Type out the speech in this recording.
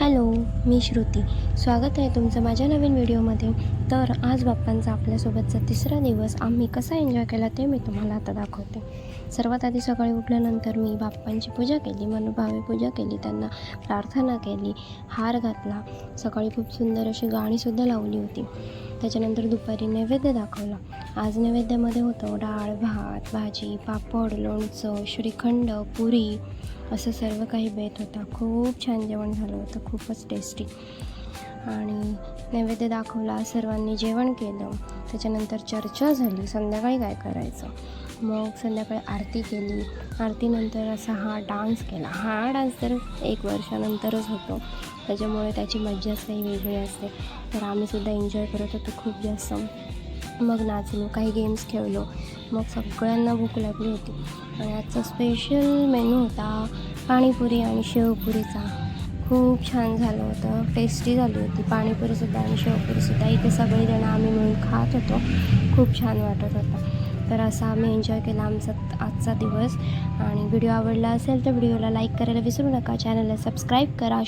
Hello, मी श्रुती. स्वागत आहे तुमचं माझ्या नवीन व्हिडिओमध्ये. तर आज बाप्पांचा आपल्यासोबतचा तिसरा दिवस आम्ही कसा एन्जॉय केला ते मी तुम्हाला आता दाखवते. सर्वात आधी सकाळी उठल्यानंतर मी बाप्पांची पूजा केली, मनोभावे पूजा केली, त्यांना प्रार्थना केली, हार घातला. सकाळी खूप सुंदर अशी गाणीसुद्धा लावली होती. त्याच्यानंतर दुपारी नैवेद्य दाखवला. आज नैवेद्यामध्ये होतं डाळ, भात, भाजी, पापड, लोणचं, श्रीखंड, पुरी असं सर्व काही बेत होता. खूप छान जेवण झालं होतं, खूपच टेस्टी. आणि नैवेद्य दाखवला, सर्वांनी जेवण केलं. त्याच्यानंतर चर्चा झाली संध्याकाळी काय करायचं. मग संध्याकाळी आरती केली. आरतीनंतर असा हा डान्स केला. हा डान्स तर 1 वर्षानंतरच होतो, त्याच्यामुळे त्याची मज्जाच काही वेगळी असते. तर आम्हीसुद्धा एन्जॉय करत होतो खूप जास्त. मग नाचलो, काही गेम्स खेळलो. मग सगळ्यांना भूक लागली होती आणि आजचा स्पेशल मेनू होता पाणीपुरी आणि शेवपुरीचा. खूप छान झालं होतं, टेस्टी झाली होती पाणीपुरीसुद्धा आणि शेवपुरीसुद्धा. इथे सगळेजण आम्ही मिळून खात होतो. खूप छान वाटत होतं. तर असा आम्ही एन्जॉय केला आमचा आजचा दिवस. आणि व्हिडिओ आवडला असेल तर व्हिडिओला लाईक करायला विसरू नका. चॅनलला सबस्क्राईब करा.